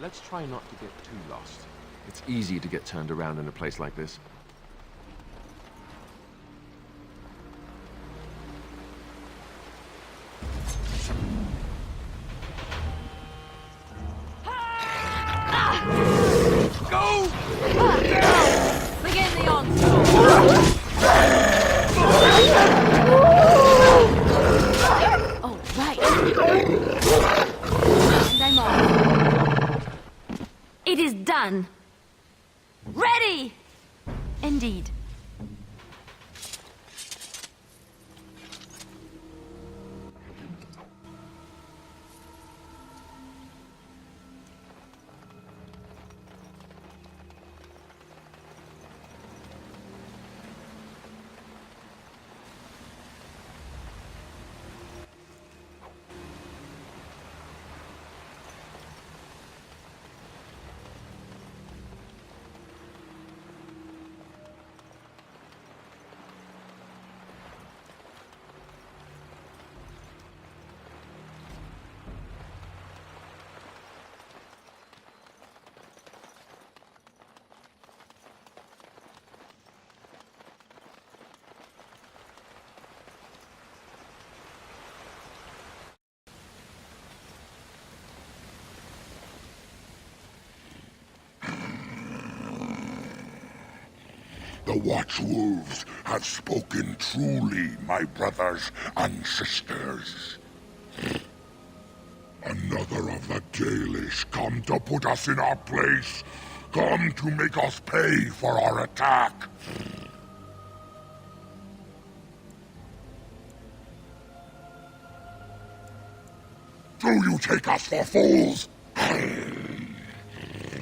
Let's try not to get too lost. It's easy to get turned around in a place like this. Go! Begin the onslaught! Oh, right. And I'm off. It is done. Ready! Indeed. The Watchwolves have spoken truly, my brothers and sisters. Another of the Dalish come to put us in our place. Come to make us pay for our attack. Do you take us for fools?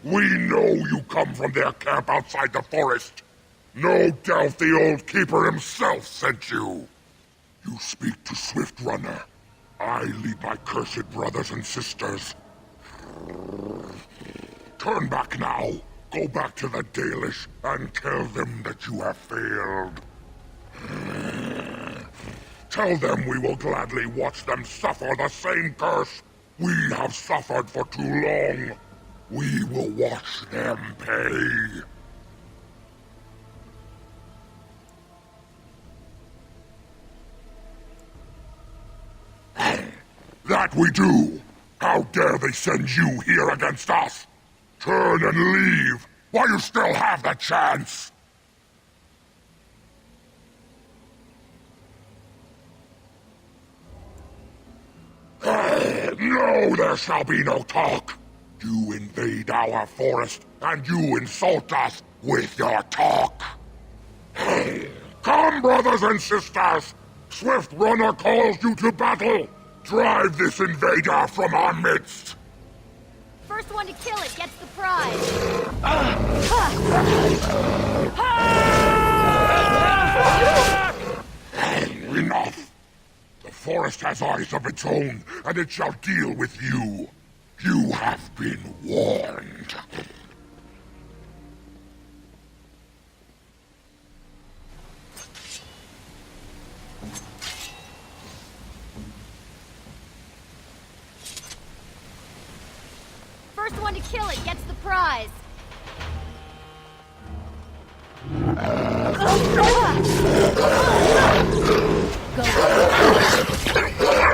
We know you come from their camp outside the forest. No doubt the old keeper himself sent you. You speak to Swift Runner. I lead my cursed brothers and sisters. Turn back now. Go back to the Dalish and tell them that you have failed. Tell them we will gladly watch them suffer the same curse we have suffered for too long. We will watch them pay. That we do! How dare they send you here against us? Turn and leave, while you still have the chance! No, there shall be no talk! You invade our forest, and you insult us with your talk! Come, brothers and sisters! Swift Runner calls you to battle! Drive this invader from our midst! First one to kill it gets the prize. Enough! The forest has eyes of its own, and it shall deal with you. You have been warned. First one to kill it gets the prize. Go.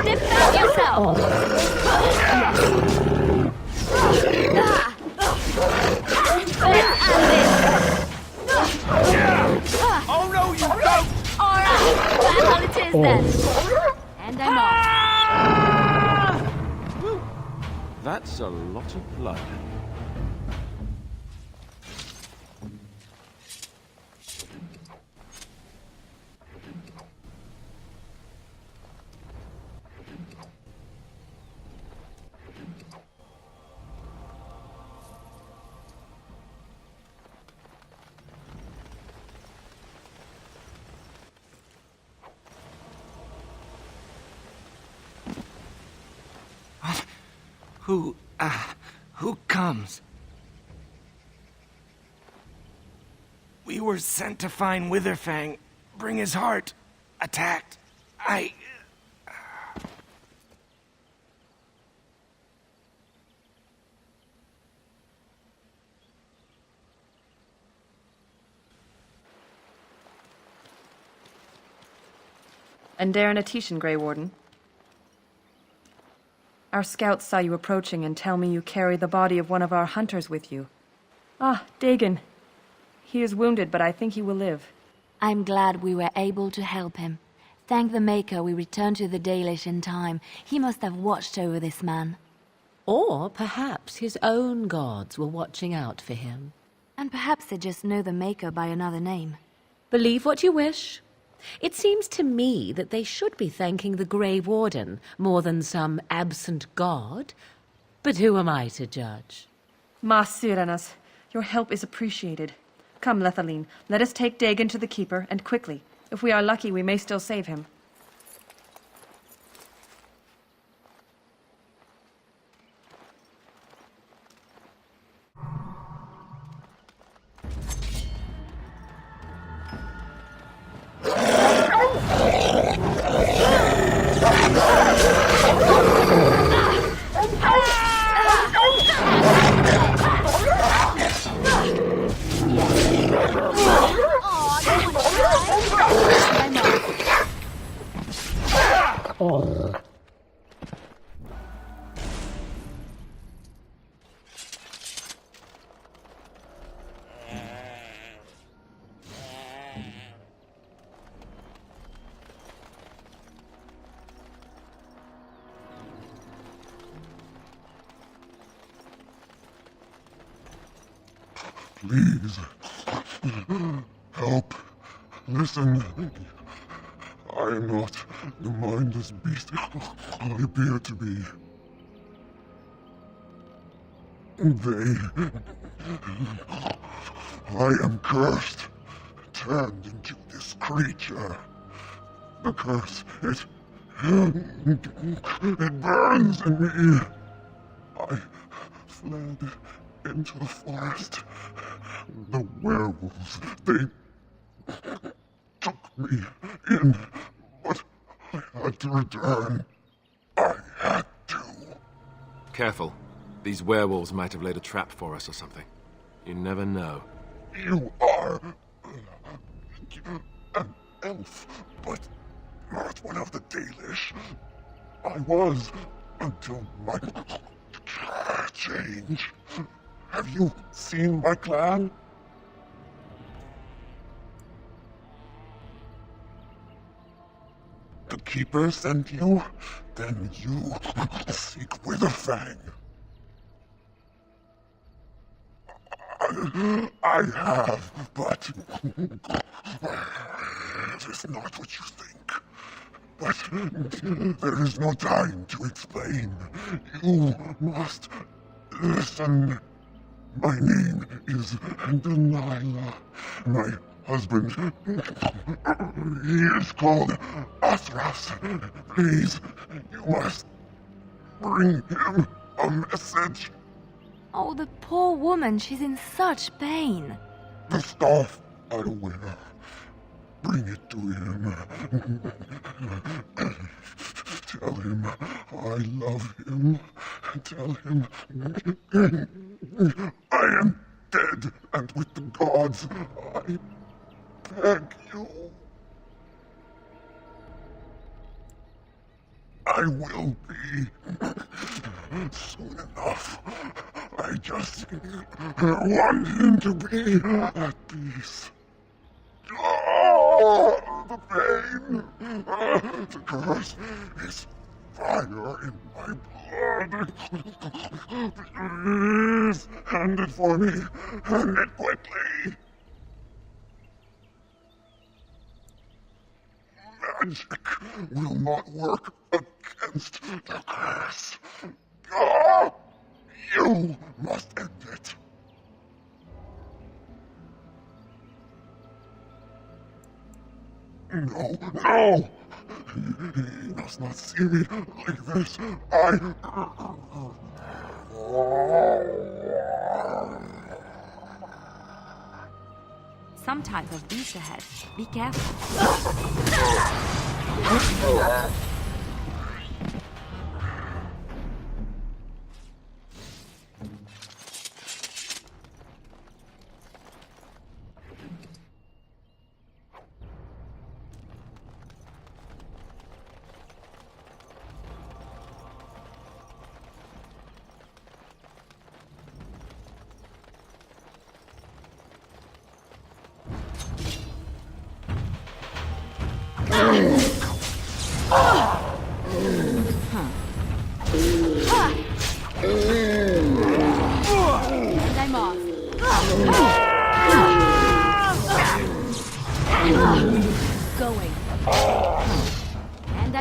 Defend yourself. Let's end this. Oh no, you don't! All right, that's how it is then. And I'm off. That's a lot of blood. Who comes? We were sent to find Witherfang, bring his heart. Attacked. And Darren Atishan, Grey Warden. Our scouts saw you approaching and tell me you carry the body of one of our hunters with you. Ah, Dagon. He is wounded, but I think he will live. I'm glad we were able to help him. Thank the Maker we returned to the Dalish in time. He must have watched over this man. Or perhaps his own gods were watching out for him. And perhaps they just know the Maker by another name. Believe what you wish. It seems to me that they should be thanking the Grey Warden more than some absent god. But who am I to judge? Mas Syranas, your help is appreciated. Come, Lethaline, let us take Dagon to the Keeper, and quickly. If we are lucky, we may still save him. Please. Help. Listen. I am not the mindless beast I appear to be. I am cursed, turned into this creature. The curse, it burns in me. I fled into the forest. The werewolves, they took me in, but I had to return. I had to. Careful. These werewolves might have laid a trap for us or something. You never know. You are an elf, but not one of the Dalish. I was until my change. Have you seen my clan? The Keeper sent you? Then you seek Witherfang. I have, but it is not what you think. But there is no time to explain. You must listen. My name is Delilah. My husband, he is called Athras. Please, you must bring him a message. Oh, the poor woman, she's in such pain. The staff I wear. Bring it to him. Tell him I love him. Tell him I am dead and with the gods. I beg you. I will be soon enough. I just want him to be at peace. Oh, the pain! The curse is fire in my blood. Please, hand it for me. Hand it quickly. Magic will not work against the curse. Oh, you must end it. No, no! He must not see me like this. Some type of beast ahead. Be careful.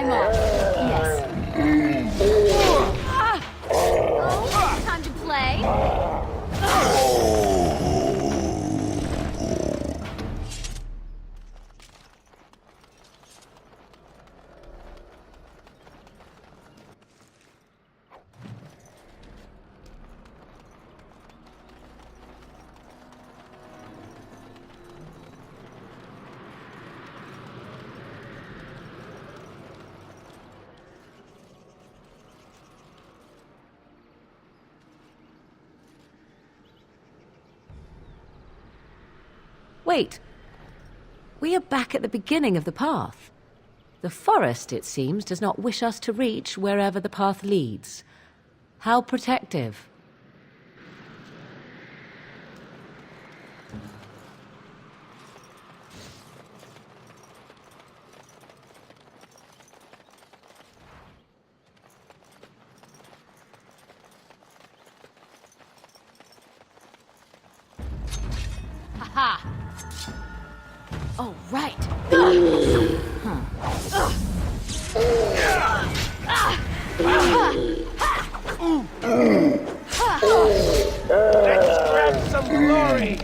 I'm off. Yes. Oh, time to play. Wait. We are back at the beginning of the path. The forest, it seems, does not wish us to reach wherever the path leads. How protective. Ha! Oh, right. Let's grab some glory!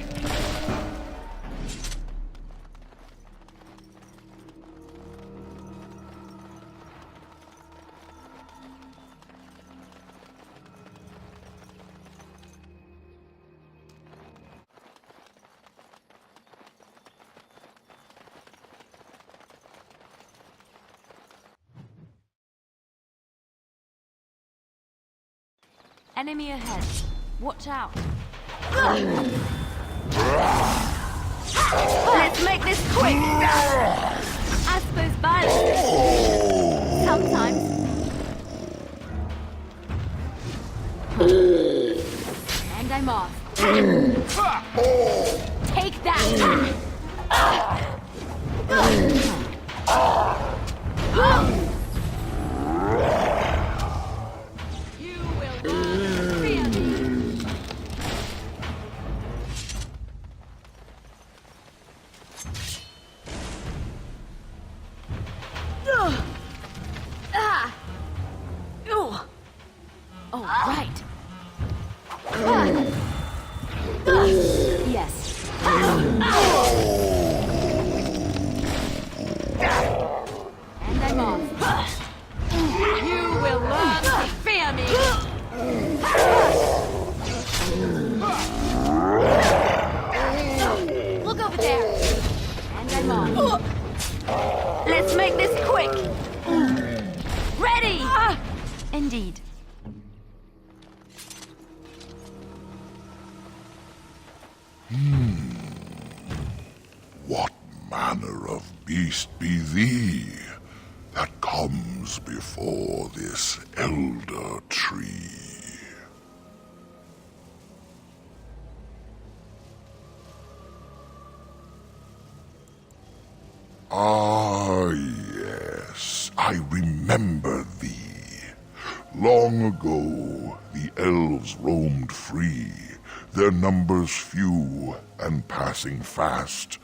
Enemy ahead. Watch out. Let's make this quick! I suppose violence. Sometimes. And I'm off. Take that! You will not fear me. Oh, right. Yes. And I'm off. You will learn to fear me. Look over there. And I'm on. Let's make this quick. Ready! Indeed. What manner of beast be thee that comes before this elder tree? Ah, yes, I remember thee. Long ago, the elves roamed free, their numbers few and passing fast,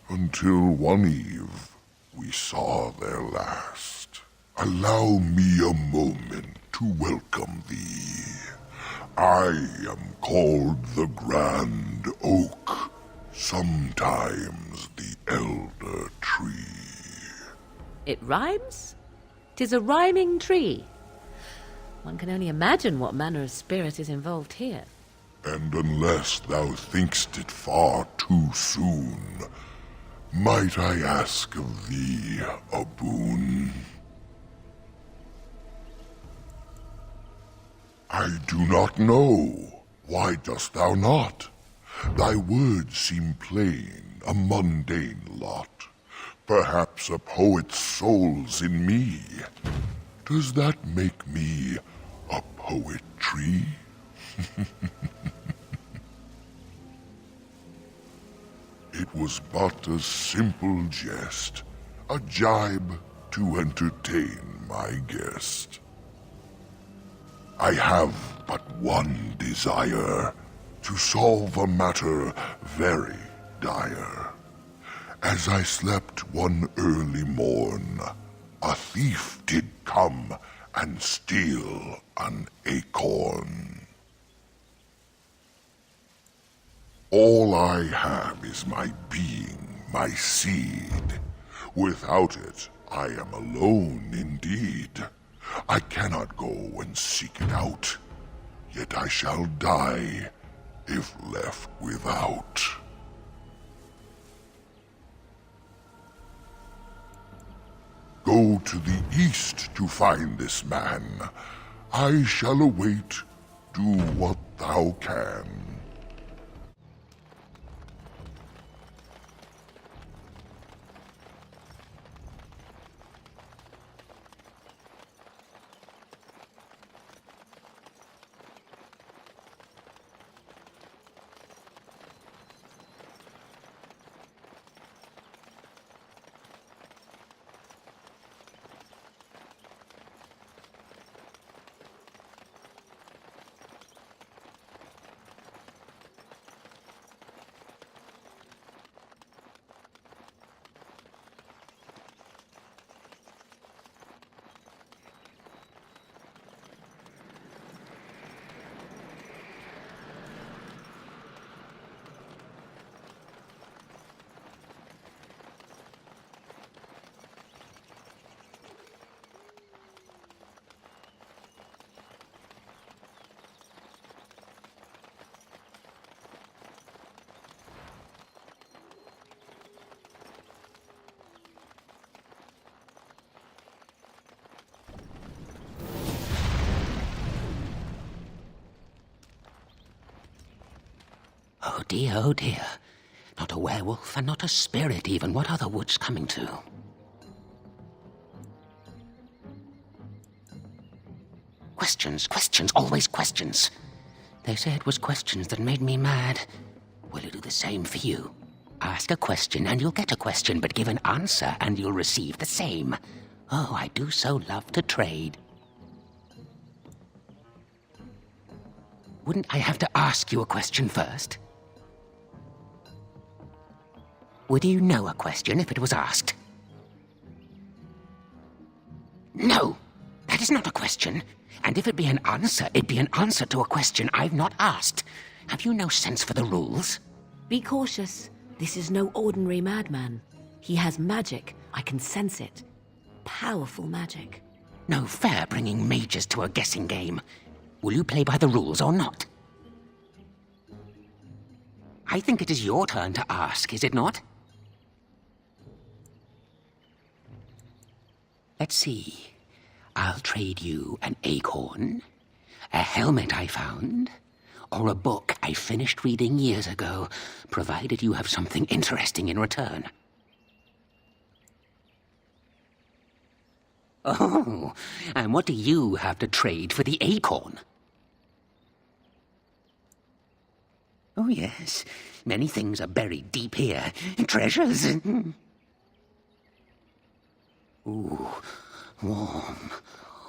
until one eve we saw their last. Allow me a moment to welcome thee. I am called the Grand Oak, sometimes the Elder Tree. It rhymes? 'Tis a rhyming tree. One can only imagine what manner of spirit is involved here. And unless thou think'st it far too soon, might I ask of thee a boon? I do not know. Why dost thou not? Thy words seem plain, a mundane lot. Perhaps a poet's soul's in me. Does that make me a poetry? It was but a simple jest, a jibe to entertain my guest. I have but one desire, to solve a matter very dire. As I slept one early morn, A thief did come and steal an acorn. All I have is my being, my seed. Without it, I am alone indeed. I cannot go and seek it out, yet I shall die if left without. Go to the east to find this man. I shall await. Do what thou can. Oh dear, oh dear. Not a werewolf and not a spirit even. What are the woods coming to? Questions, questions, always questions. They say it was questions that made me mad. Will it do the same for you? Ask a question and you'll get a question, but give an answer and you'll receive the same. Oh, I do so love to trade. Wouldn't I have to ask you a question first? Would you know a question if it was asked? No, that is not a question. And if it be an answer, it be an answer to a question I've not asked. Have you no sense for the rules? Be cautious. This is no ordinary madman. He has magic. I can sense it. Powerful magic. No fair bringing mages to a guessing game. Will you play by the rules or not? I think it is your turn to ask, is it not? Let's see. I'll trade you an acorn, a helmet I found, or a book I finished reading years ago, provided you have something interesting in return. Oh, and what do you have to trade for the acorn? Oh, yes. Many things are buried deep here. Treasures. Ooh, warm.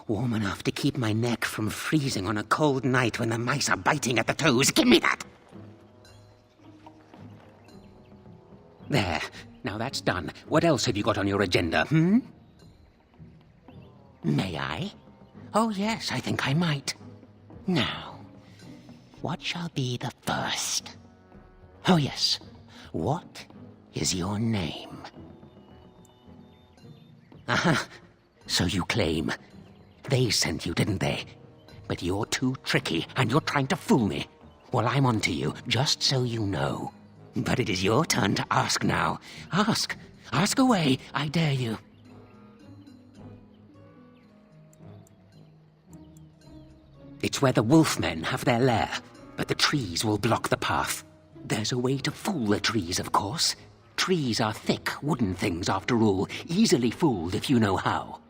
Warm enough to keep my neck from freezing on a cold night when the mice are biting at the toes. Give me that! There. Now that's done. What else have you got on your agenda, May I? Oh, yes, I think I might. Now, what shall be the first? Oh, yes. What is your name? Aha, so you claim. They sent you, didn't they? But you're too tricky, and you're trying to fool me. Well, I'm on to you, just so you know. But it is your turn to ask now. Ask. Ask away, I dare you. It's where the wolfmen have their lair, but the trees will block the path. There's a way to fool the trees, of course. Trees are thick, wooden things, after all, easily fooled if you know how.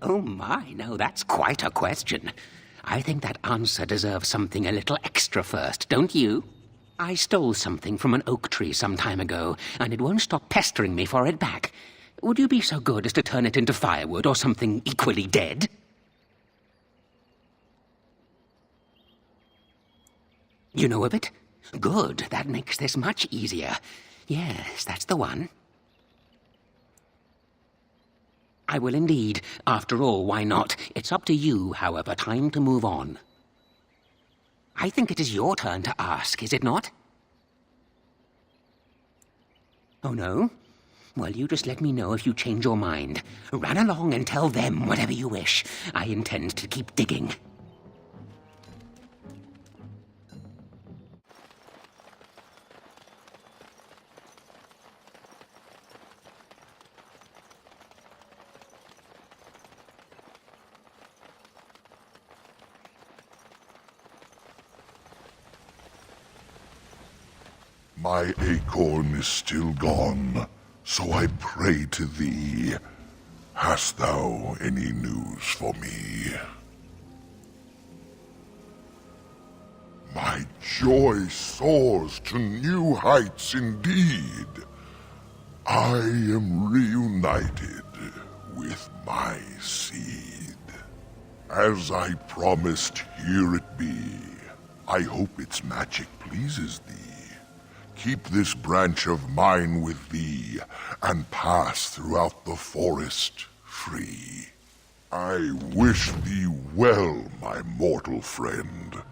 Oh my, no, that's quite a question. I think that answer deserves something a little extra first, don't you? I stole something from an oak tree some time ago, and it won't stop pestering me for it back. Would you be so good as to turn it into firewood or something equally dead? You know of it? Good, that makes this much easier. Yes, that's the one. I will indeed. After all, why not? It's up to you, however. Time to move on. I think it is your turn to ask, is it not? Oh, no? Well, you just let me know if you change your mind. Run along and tell them whatever you wish. I intend to keep digging. My acorn is still gone, so I pray to thee. Hast thou any news for me? My joy soars to new heights indeed. I am reunited with my seed. As I promised, here it be. I hope its magic pleases thee. Keep this branch of mine with thee, and pass throughout the forest free. I wish thee well, my mortal friend.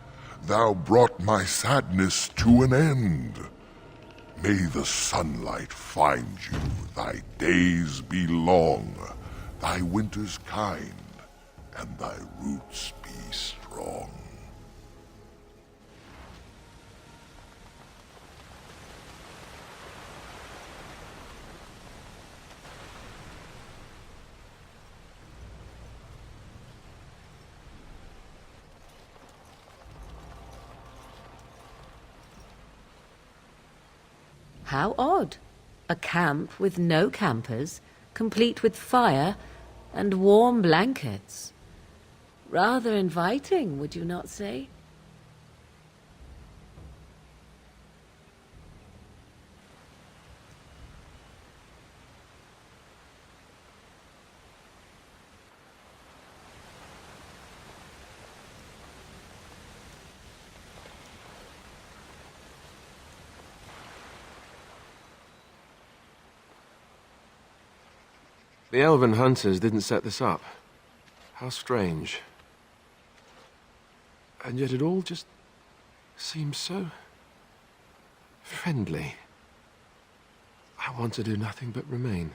Thou brought my sadness to an end. May the sunlight find you, thy days be long, thy winters kind, and thy roots be strong. How odd. A camp with no campers, complete with fire and warm blankets. Rather inviting, would you not say? The elven hunters didn't set this up. How strange. And yet it all just seems so friendly. I want to do nothing but remain.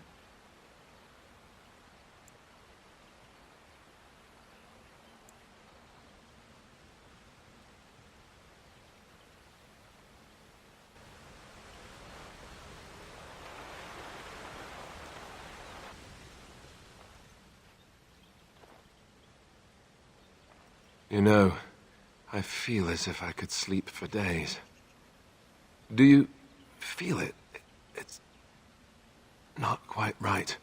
You know, I feel as if I could sleep for days. Do you feel it? It's not quite right.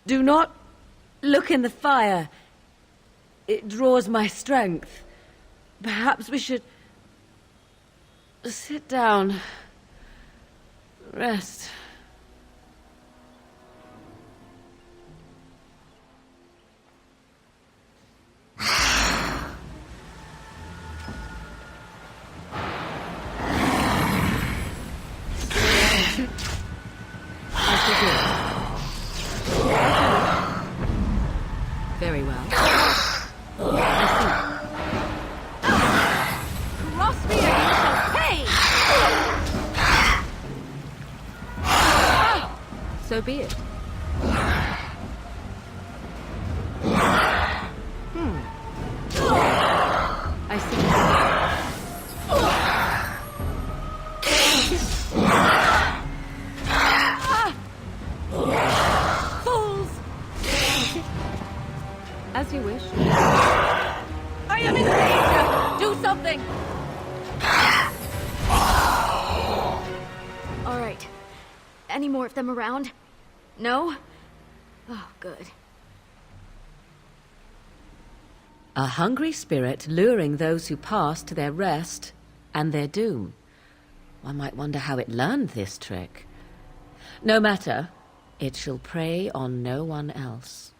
Do not look in the fire. It draws my strength. Perhaps we should sit down. Rest. Very well. I see. Cross me and you shall pay! So be it. I see. Fools! As you wish. I am in danger! Do something! All right. Any more of them around? No? Oh, good. A hungry spirit luring those who pass to their rest and their doom. One might wonder how it learned this trick. No matter, it shall prey on no one else.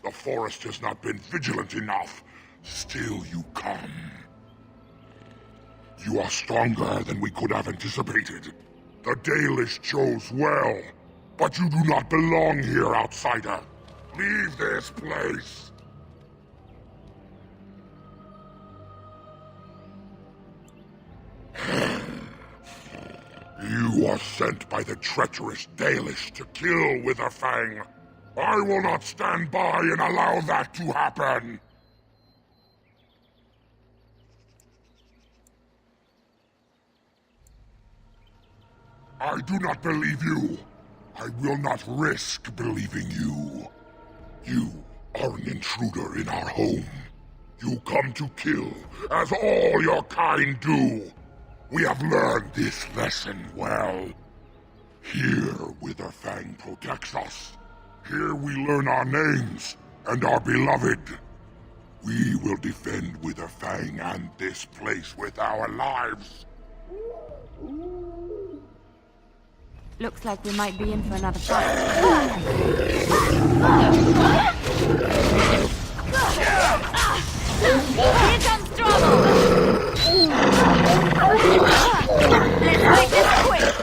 The forest has not been vigilant enough. Still you come. You are stronger than we could have anticipated. The Dalish chose well, but you do not belong here, outsider. Leave this place. You are sent by the treacherous Dalish to kill Witherfang. I will not stand by and allow that to happen. I do not believe you. I will not risk believing you. You are an intruder in our home. You come to kill, as all your kind do. We have learned this lesson well. Here, Witherfang protects us. Here we learn our names and are beloved. We will defend Witherfang and this place with our lives. Looks like we might be in for another fight. Here comes trouble! Let's make this quick!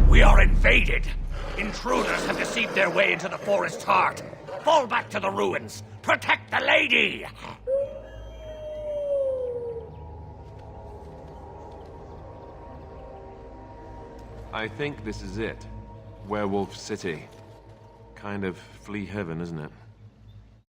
We are invaded! Intruders have deceived their way into the forest's heart. Fall back to the ruins! Protect the lady! I think this is it. Werewolf City. Kind of flea heaven, isn't it?